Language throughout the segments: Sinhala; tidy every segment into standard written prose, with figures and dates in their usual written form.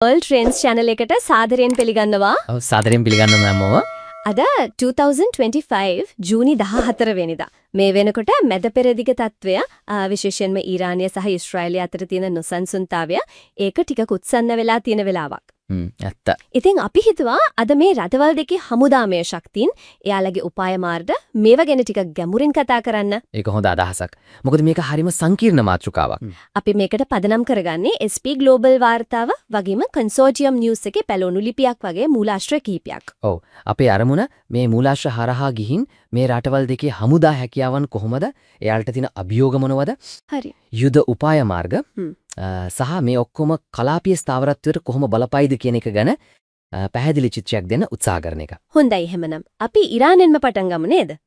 Pearl Trains channel එකට සාදරයෙන් පිළිගන්නවා. ඔව් සාදරයෙන් පිළිගන්නවා මම. අද 2025 ජූනි 14 වෙනිදා. මේ වෙනකොට මැද පෙරදිග තත්වය විශේෂයෙන්ම ඊරානය සහ ඊශ්‍රායලය අතර තියෙන නොසන්සුන්තාවය ඒක ටිකක් උත්සන්න වෙලා තියෙන වෙලාවක්. ඇත්ත. ඉතින් අපි හිතුවා අද මේ රටවල් දෙකේ හමුදාමය ශක්තියින් එයාලගේ උපාය මාර්ග මේව ගැන ටිකක් ගැඹුරින් කතා කරන්න. ඒක හොඳ අදහසක්. මොකද මේක හරිම සංකීර්ණ මාතෘකාවක්. අපි මේකට පදනම් කරගන්නේ SP Global වාර්තාව වගේම Consortium News එකේ පැලොණු ලිපියක් වගේ මූලාශ්‍ර කිහිපයක්. ඔව්. අපේ අරමුණ මේ මූලාශ්‍ර හරහා ගිහින් මේ රටවල් දෙකේ හමුදා හැකියාවන් කොහොමද? එයාලට තියෙන අභියෝග මොනවද? හරි. යුද උපාය මාර්ග සහ මේ ඔක්කොම කලාපීය ස්ථාවරත්වයට කොහොම බලපයිද කියන එක ගැන පැහැදිලි චිත්‍රයක් දෙන්න උත්සාහ කරන එක. හොඳයි එහෙමනම්. අපි ඊරානෙන්ම පටන් ගමු නේද?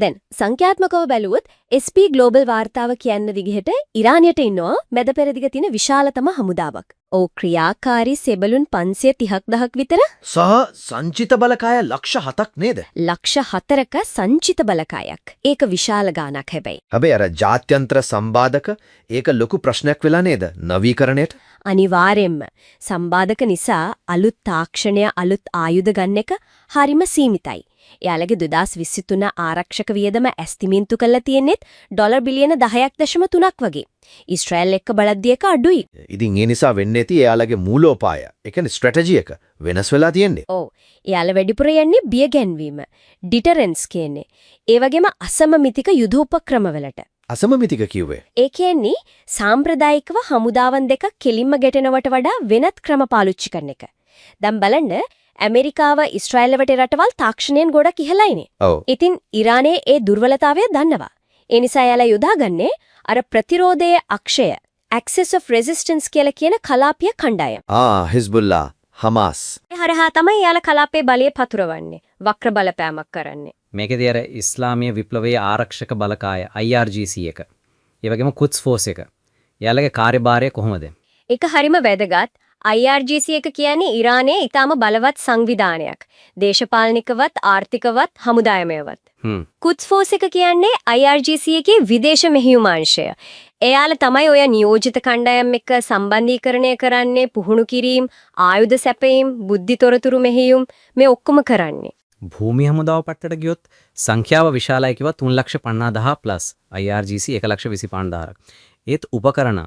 දැන් සංඛ්‍යාත්මකව බැලුවොත් SP Global වාර්තාව කියන විදිහට ඊරානියට ඉන්නවා මැද පෙරදිග තියෙන විශාලතම හමුදාවක්. ඔව් ක්‍රියාකාරී සෙබළුන් 530,000ක් විතර සහ සංචිත බලකාය ලක්ෂ 7ක් නේද? ලක්ෂ 4ක සංචිත බලකායක්. ඒක විශාල ගාණක් හැබැයි. හැබැයි අර ජාත්‍යන්තර සම්බාධක ඒක ලොකු ප්‍රශ්නයක් වෙලා නේද? නවීකරණයට. අනිවාර්යෙන්ම සම්බාධක නිසා අලුත් තාක්ෂණය අලුත් ආයුධ ගන්න එක හරිම සීමිතයි. එයාලගේ 2023 ආරක්ෂක වියදම ඇස්තිමේන්තු කරලා තියෙනෙත් ඩොලර් බිලියන 10.3ක් වගේ. ඊශ්‍රායල් එක්ක බලද්දී ඒක අඩුයි. ඉතින් ඒ නිසා වෙන්නේ නැති එයාලගේ මූලෝපාය. ඒ කියන්නේ ස්ට්‍රැටජි එක වෙනස් වෙලා තියෙන්නේ. ඔව්. එයාලා වැඩිපුර යන්නේ බිය ගැන්වීම. ඩිටරන්ස් කියන්නේ. ඒ වගේම අසමමිතික යුද උපක්‍රම වලට. අසමමිතික කිව්වේ. ඒ කියන්නේ සාම්ප්‍රදායිකව හමුදාවන් දෙක කෙලින්ම ගැටෙනවට වඩා වෙනත් ක්‍රම පාවිච්චි කරන එක. දැන් බලන්න ඇමරිකාව ඊශ්‍රායල වටේ රටවල් තාක්ෂණයෙන් ගොඩක් ඉහළයිනේ. ඔව්. ඉතින් ඉරානයේ ඒ දුර්වලතාවය දන්නවා. ඒ නිසා එයාලා යොදාගන්නේ අර ප්‍රතිරෝධයේ අක්ෂය Axis of Resistance කියලා කියන කලාපීය කණ්ඩායම. Hezbollah, Hamas. ඒ හරහා තමයි එයාලා කලාපයේ බලය පතුරවන්නේ. වක්‍ර බලපෑමක් කරන්නේ. මේකේදී අර ඉස්ලාමීය විප්ලවයේ ආරක්ෂක බලකාය IRGC එක. ඒ වගේම කුඩ්ස් ෆෝස් එක. එයාලගේ කාර්යභාරය කොහොමද? ඒක හරිම වැදගත්. IRGC එක කියන්නේ ඉරානයේ ඊටාම බලවත් සංවිධානයක්. දේශපාලනිකවත් ආර්ථිකවත් හමුදායමයවත්. කුඩ්ස් ෆෝස් එක කියන්නේ IRGC එකේ විදේශ මෙහෙයුමාංශය. එයාලා තමයි ඔය නියෝජිත කණ්ඩායම් එක්ක සම්බන්ධීකරණය කරන්නේ, පුහුණු කිරීම, ආයුධ සැපයීම, බුද්ධි තොරතුරු මෙහෙයුම් මේ ඔක්කොම කරන්නේ. භූමි හමුදාව පට්ටට ගියොත් සංඛ්‍යාව විශාලයි කිව්වා 3,50,000 ප්ලස් IRGC 1,25,000ක්. ඒත් උපකරණ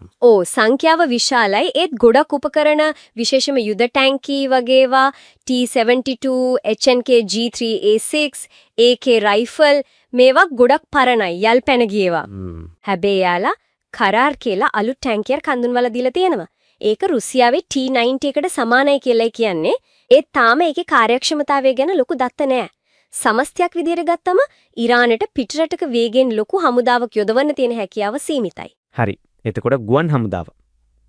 සංඛ්‍යාව විශාලයි. ඒත් ගොඩක් උපකරණ විශේෂම යුද ටැංකී වගේවා T-72 HNK G3A6 AK rifle මේවා ගොඩක් පරණයි යල් පැන ගියේවා. හැබැයි යාලා කරාර් කියලා අලුත් ටැංකියක් හඳුන්වලා දීලා තියෙනවා. ඒක රුසියාවේ T-90 එකට සමානයි කියලා කියන්නේ. ඒත් තාම ඒකේ කාර්යක්ෂමතාවය ගැන ලොකු දත්ත නැහැ. සමස්තයක් විදියට ගත්තම ඉරානට පිටරටක වේගෙන් ලොකු හමුදාවක් යොදවන්න තියෙන හැකියාව සීමිතයි. හරි. එතකොට ගුවන් හමුදාව.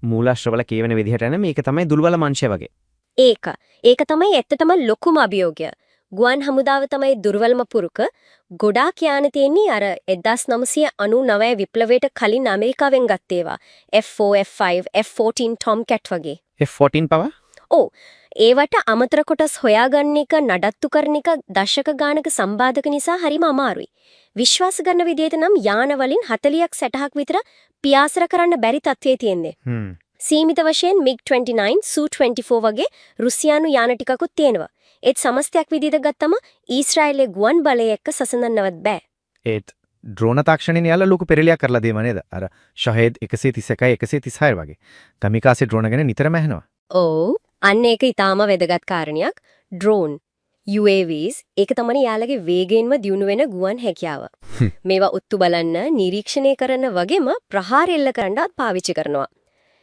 මූලාශ්‍රවල කියවෙන විදිහට නම් මේක තමයි දුර්වල මංශය වගේ. ඒක තමයි ඇත්තටම ලොකුම අභියෝගය. ගුවන් හමුදාව තමයි දුර්වලම පුරුක. ගොඩාක් යාන තියෙන්නේ අර 1999 විප්ලවයට කලින් ඇමරිකාවෙන් ගත්ත ඒවා. F4, F5, F14 Tomcat වගේ. F14 පවා? ඔව්. ඒවට අමතර කොටස් හොයාගන්න එක නඩත්තු කරන එක දශක ගානක සම්බාධක නිසා හරිම අමාරුයි. විශ්වාස කරන විදිහට නම් යාන වලින් 40ක් 60ක් විතර පියාසර කරන්න බැරි තත්ත්වයේ තියෙන්නේ. සීමිත වශයෙන් MiG-29, Su-24 වගේ රුසියානු යාන ටිකකුත් තියෙනවා. ඒත් සමස්තයක් විදිහට ගත්තම ඊශ්‍රායලයේ ගුවන් බලය එක්ක සසඳන්නවත් බෑ. ඒත් ඩ්‍රෝන තාක්ෂණයෙන් යාලා ලොකු පෙරලියක් කරලා දීම නේද? අර ෂහේද් 131 136 වගේ. කමිකාසේ ඩ්‍රෝන ගැන නිතරම ඇහෙනවා. ඔව්. අන්න ඒක ඊටාම වැදගත් කාරණයක්. ඩ්‍රෝන් UAVs ඒක තමයි යාළගේ වේගයෙන්ම දියුණු වෙන ගුවන් හැකියාව. මේවා උත්තු බලන්න, නිරීක්ෂණය කරන වගේම ප්‍රහාර එල්ල කරන්නත් පාවිච්චි කරනවා.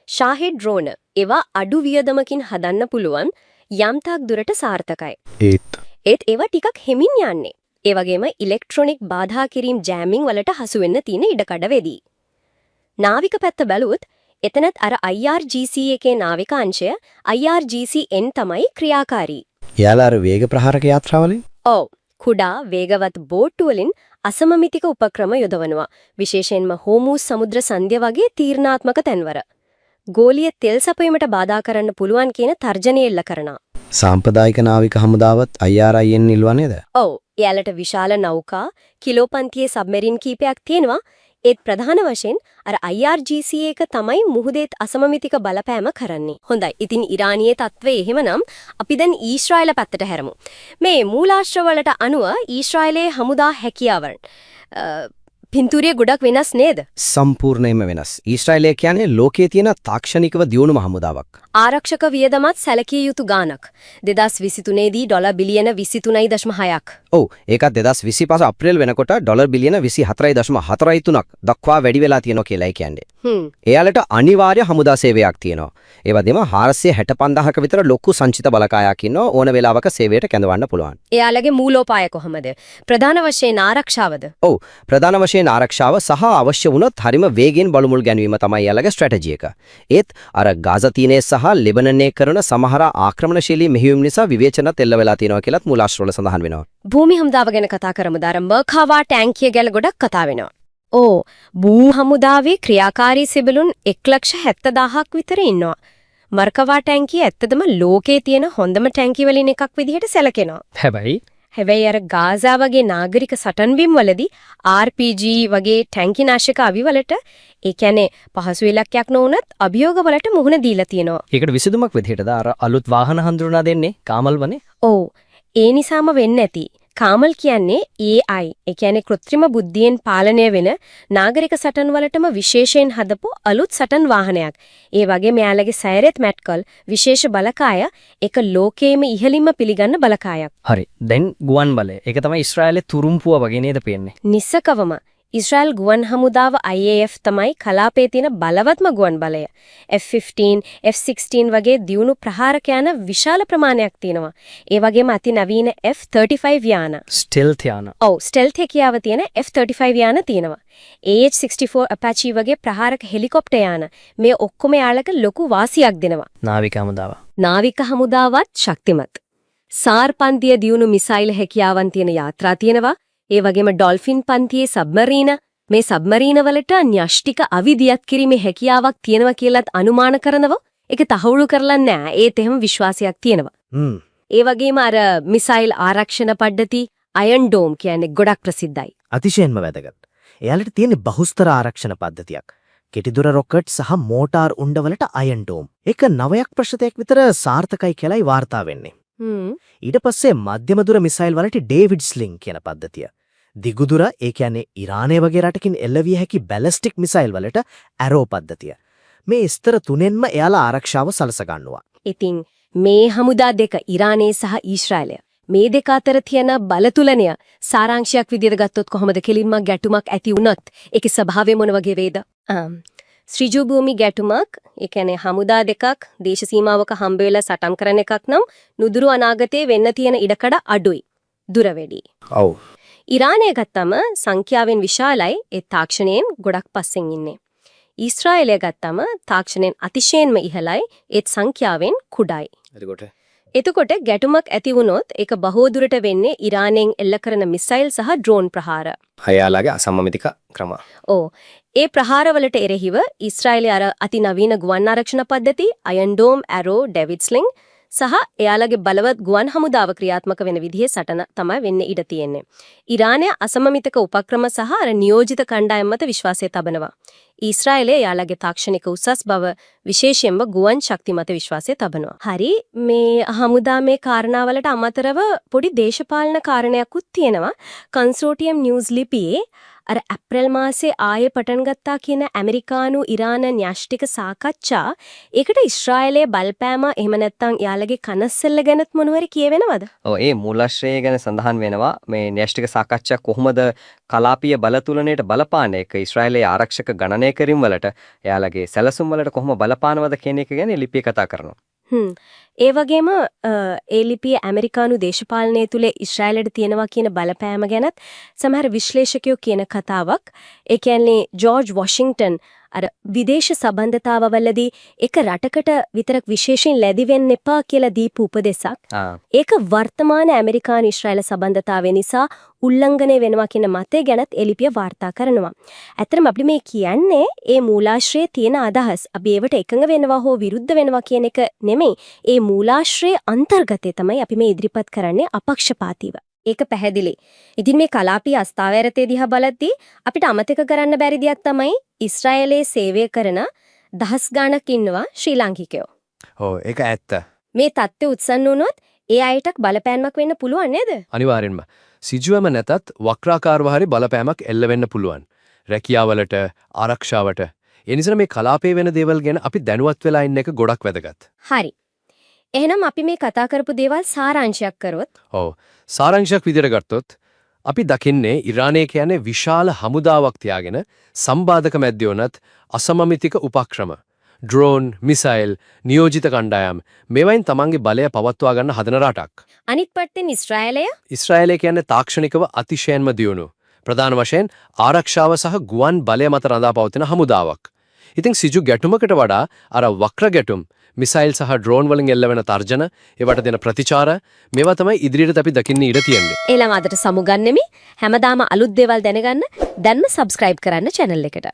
ෂාහෙඩ් ඩ්‍රෝන ඒවා අඩු වියදමකින් හදන්න පුළුවන් යම්තාක් දුරට සාර්ථකයි. ඒත් ඒවා ටිකක් හිමින් යන්නේ. ඒ වගේම ඉලෙක්ට්‍රොනික බාධා කිරීම ජෑමින් වලට හසු වෙන්න තියෙන ඉඩකඩ වෙදී. නාවික පැත්ත බැලුවොත් එතනත් අර IRGC එකේ නාවික අංශය IRGC-N තමයි ක්‍රියාකාරී. එයාලා අර වේග ප්‍රහාරක යාත්‍රාවලින්? ඔව්. කුඩා වේගවත් බෝට්ටු වලින් අසමමිතික උපක්‍රම යොදවනවා. විශේෂයෙන්ම හෝමුස් සමුද්‍ර සංධ්‍ය වගේ තීරණාත්මක තැන්වල. ගෝලීය තෙල් සපයීමට බාධා කරන්න පුළුවන් කියන තර්ජනය එල්ල කරනවා. සාම්ප්‍රදායික නාවික හමුදාවත් IRIN නිල්වා නේද? ඔව්. එයාලට විශාල නෞකා, කිලෝපන්තියේ සබ්මරීන් කීපයක් තියෙනවා. ඒත් ප්‍රධාන වශයෙන් අර IRGC එක තමයි මුහුදේත් අසමමිතික බලපෑම කරන්නේ. හොඳයි. ඉතින් ඉරානියේ තත්ත්වය එහෙමනම් අපි දැන් ඊශ්‍රායල පැත්තට හැරමු. මේ මූලාශ්‍ර වලට අනුව ඊශ්‍රායලයේ හමුදා හැකියාවන් පින්තූරයේ ගොඩක් වෙනස් නේද? සම්පූර්ණයෙන්ම වෙනස්. ඊශ්‍රායලය කියන්නේ ලෝකයේ තියෙන තාක්ෂණිකව දියුණු හමුදාවක්. ආරක්ෂක වියදමත් සැලකිය යුතු ගාණක්. 2023 දී ඩොලර් බිලියන 23.6ක්. ඔව් ඒකත් 2025 අප්‍රේල් වෙනකොට ඩොලර් බිලියන 24.43ක් දක්වා වැඩි වෙලා තියෙනවා කියලායි කියන්නේ. එයාලට අනිවාර්ය හමුදා සේවයක් තියෙනවා. ඒ වගේම 465ක විතර ලොකු සංචිත බලකායක් ඉන්නවා ඕන වෙලාවක සේවයට කැඳවන්න පුළුවන්. එයාලගේ මූලෝපාය කොහමද? ප්‍රධාන වශයෙන් ආරක්ෂාවද? ඔව් ප්‍රධාන වශයෙන් ආරක්ෂාව සහ අවශ්‍ය වුණොත් හරිම වේගෙන් බලමුල් ගැනීම තමයි එයාලගේ ස්ට්‍රැටජි එක. ඒත් අර ගාසා තීනයේ සහ ලෙබනනයේ කරන සමහර ආක්‍රමණශීලී මෙහෙයුම් නිසා විවේචනත් එල්ල වෙලා තියෙනවා කියලාත් මූලාශ්‍රවල සඳහන් වෙනවා. භූමි හමුදාව ගැන කතා කරමුද? අර මර්කාවා ටැංකිය ගැන ගොඩක් කතා වෙනවා. ඕ භූ හමුදාවේ ක්‍රියාකාරී සිබළුන් 1,70,000ක් විතර ඉන්නවා. මර්කාවා ටැංකිය ඇත්තදම ලෝකේ තියෙන හොඳම ටැංකි වලින් එකක් විදිහට සැලකෙනවා. හැබැයි අර ගාසා වගේ නාගරික සටන්බිම් වලදී RPG වගේ ටැංකි නාශක අවිවලට ඒ කියන්නේ පහසු ඉලක්කයක් නොවුනත් අභියෝග වලට මුහුණ දීලා තියෙනවා. ඒකට විසඳුමක් විදිහටද අර අලුත් වාහන හඳුනා දෙන්නේ කාමල්වනේ. ඔව් ඒ නිසාම වෙන්නේ නැති. කාමල් කියන්නේ AI ඒ කියන්නේ කෘත්‍රිම බුද්ධියෙන් පාලනය වෙන නාගරික සටන් වලටම විශේෂයෙන් හදපු අලුත් සටන් වාහනයක්. ඒ වගේ මෙයාලගේ සයරෙත් මැට්කල් විශේෂ බලකාය එක ලෝකයේම ඉහළින්ම පිළිගන්න බලකායක්. හරි. දැන් ගුවන් බලය. ඒක තමයි ඊශ්‍රායලේ තුරුම්පුව වගේ නේද පේන්නේ. නිස්සකවම ඉස්රායල් ගුවන් හමුදාව IAF තමයි කලාපයේ තියෙන බලවත්ම ගුවන් බලය. F-15, F-16 වගේ දියුණු ප්‍රහාරක යන විශාල ප්‍රමාණයක් තියෙනවා. ඒ වගේම අති නවීන F-35 යාන. ස්ටෙල්ත් යාන. ඔව් ස්ටෙල්ත් හැකියාව තියෙන F-35 යාන තියෙනවා. AH-64 Apache වගේ ප්‍රහාරක හෙලිකොප්ටර් යාන. මේ ඔක්කොම යාලක ලොකු වාසියක් දෙනවා. නාවික හමුදාව. නාවික හමුදාවත් ශක්තිමත්. SAR පන්තිය දියුණු මිසයිල් හැකියාවන් තියෙන යාත්‍රා තියෙනවා. ඒ වගේම ඩොල්ෆින් පන්තියේ සබ්මරීන මේ සබ්මරීන වලට න්‍යෂ්ටික අවිදියක් කිරීමේ හැකියාවක් තියෙනවා කියලාත් අනුමාන කරනවා. ඒක තහවුරු කරලා නැහැ. ඒත් එහෙම විශ්වාසයක් තියෙනවා. ඒ වගේම අර මිසයිල් ආරක්ෂණ පද්ධති අයන් ඩෝම් කියන්නේ ගොඩක් ප්‍රසිද්ධයි. අතිශයින්ම වැදගත්. එයාලට තියෙන බහුස්තර ආරක්ෂණ පද්ධතියක්. කෙටිදුර රොකට් සහ මෝටාර් උණ්ඩවලට අයන් ඩෝම්. ඒක 9% විතර සාර්ථකයි කියලායි වාර්තා වෙන්නේ. ඊට පස්සේ මධ්‍යම දුර මිසයිල් වලට ඩේවිඩ් ස්ලිං කියන පද්ධතිය. දිගුදුර ඒ කියන්නේ ඉරානය වගේ රටකින් එල්ලවිය හැකි බැලිස්ටික් මිසයිල් වලට ඇරෝ පද්ධතිය. මේ ස්තර තුනෙන්ම එයාලා ආරක්ෂාව සලසගන්නවා. ඉතින් මේ හමුදා දෙක ඉරානයේ සහ ඊශ්‍රායලය මේ දෙක අතර තියෙන බලතුලනය සාරාංශයක් විදිහට ගත්තොත් කොහොමද කෙලින්ම ගැටුමක් ඇති වුණත් ඒකේ ස්වභාවය මොන වගේ වේද? ශ්‍රීජු භූමි ගැටුමක් ඒ කියන්නේ හමුදා දෙකක් දේශ සීමාවක හම්බ වෙලා සටන් කරන එකක් නම් නුදුරු අනාගතයේ වෙන්න තියෙන ඉඩකඩ අඩුයි. දුර වැඩි. ඔව්. ඉරානය ගත්තම සංඛ්‍යාවෙන් විශාලයි ඒ තාක්ෂණයෙන් ගොඩක් පස්සෙන් ඉන්නේ. ඊශ්‍රායලය ගත්තම තාක්ෂණයෙන් අතිශයින්ම ඉහළයි ඒත් සංඛ්‍යාවෙන් කුඩායි. එතකොට ගැටුමක් ඇති වුණොත් ඒක බොහෝ දුරට වෙන්නේ ඉරානයෙන් එල්ල කරන මිසයිල් සහ ඩ්‍රෝන් ප්‍රහාර. හයාලාගේ අසමමිතික ක්‍රම. ඕ ඒ ප්‍රහාරවලට එරෙහිව ඊශ්‍රායලයේ අර අති නවීන ගුවන් ආරක්ෂණ පද්ධති අයන් ඩෝම් ඇරෝ ඩෙවිඩ් ස්ලිං සහ එයාලගේ බලවත් ගුවන් හමුදාව ක්‍රියාත්මක වෙන විදිහේ සටන තමයි වෙන්නේ ඉඩ තියෙන්නේ. ඉරානය අසමමිතික උපක්‍රම සහ අර නියෝජිත කණ්ඩායම් මත විශ්වාසය තබනවා. ඊශ්‍රායලයේ එයාලගේ තාක්ෂණික උසස් බව විශේෂයෙන්ම ගුවන් ශක්ති මත විශ්වාසය තබනවා. හරි මේ හමුදා මේ කාරණාවලට අමතරව පොඩි දේශපාලන කාරණයක්ත් තියෙනවා. කන්සෝටියම් නිවුස් ලිපියේ අර ඇප්‍රල් මාසේ ආයේ පටන් ගත්තා කියන ඇමරිකානු ඉරාන න්‍යෂ්ටික සාකච්ඡා ඒකට ඊශ්‍රායලයේ බලපෑම එහෙම නැත්නම් යාළගේ කනස්සෙල්ල ගැනත් මොනවරි කියවෙනවද? ඔව් ඒ මූලාශ්‍රය ගැන සඳහන් වෙනවා මේ න්‍යෂ්ටික සාකච්ඡා කොහොමද කලාපීය බලතුලනයට බලපාන එක ඊශ්‍රායලයේ ආරක්ෂක ගණනය කිරීම වලට එයාලගේ සැලසුම් වලට කොහොම බලපානවද කියන එක ගැන ලිපිය කතා කරනවා. ඒ වගේම ඒ ලිපිය ඇමරිකානු දේශපාලනය තුල ඊශ්‍රායලයට තියෙනවා කියන බලපෑම ගැනත් සමහර විශ්ලේෂකයෝ කියන කතාවක්. ඒ කියන්නේ ජෝර්ජ් වොෂින්ටන් අර විදේශ සම්බන්ධතාවවලදී එක රටකට විතරක් විශේෂයෙන් ලැබි වෙන්න එපා කියලා දීපු උපදේශක්. ඒක වර්තමාන ඇමරිකානු ඊශ්‍රායල සම්බන්ධතාවය නිසා උල්ලංඝනය වෙනවා කියන මතය ගැනත් ඒ ලිපිය වාර්තා කරනවා. ඇත්තටම අපි මේ කියන්නේ ඒ මූලාශ්‍රයේ තියෙන අදහස්. අපි ඒවට එකඟ වෙනවා හෝ විරුද්ධ වෙනවා කියන එක නෙමෙයි. ඒ මූලාශ්‍රයේ අන්තර්ගතය තමයි අපි මේ ඉදිරිපත් කරන්නේ අපක්ෂපාතීව. ඒක පැහැදිලි. ඉතින් මේ කලාපීය අස්ථාවරතේ දිහා බලද්දී අපිට අමතක කරන්න බැරි දෙයක් තමයි ඊශ්‍රායලයේ සේවය කරන දහස් ගණක් ඉන්නවා ශ්‍රී ලාංකිකයෝ. ඔව් ඒක ඇත්ත. මේ தත්ත්වය උත්සන්න වුණොත් ඒ අයටත් බලපෑමක් වෙන්න පුළුවන් නේද? අනිවාර්යෙන්ම. සිජුවම නැතත් වක්‍රාකාරව හරි බලපෑමක් එල්ල වෙන්න පුළුවන්. රැකියාවලට, ආරක්ෂාවට. ඒ නිසා මේ කලාපයේ වෙන දේවල් ගැන අපි දැනුවත් වෙලා ඉන්න එක ගොඩක් වැදගත්. හරි. එහෙනම් අපි මේ කතා කරපු දේවල් සාරාංශයක් කරොත් ඔව්. සාරාංශයක් විදිහට ගත්තොත් අපි දකින්නේ ඉරානය කියන්නේ විශාල හමුදාවක් තියාගෙන සම්බාධක මැද්දේ අසමමිතික උපක්‍රම ඩ්‍රෝන්, මිසයිල්, නියෝජිත කණ්ඩායම් මේවයින් තමන්ගේ බලය පවත්වා ගන්න හදන රටක්. අනිත් පැත්තෙන් ඊශ්‍රායලය ඊශ්‍රායලය කියන්නේ තාක්ෂණිකව අතිශයින්ම දියුණු. ප්‍රධාන වශයෙන් ආරක්ෂාව සහ ගුවන් බලය මත රඳා පවතින හමුදාවක්. ඉතින් සිජු ගැටුමකට වඩා අර වක්‍ර ගැටුම්, මිසයිල් සහ ඩ්‍රෝන් වලින් එල්ලවෙන තර්ජන, ඒවට දෙන ප්‍රතිචාර මේවා තමයි ඉදිරියට අපි දකින්න ඉඩ තියෙන්නේ. ඊළඟ අදට සමුගන්නෙමි. හැමදාම අලුත් දේවල් දැනගන්න දැන්ම subscribe කරන්න channel එකට.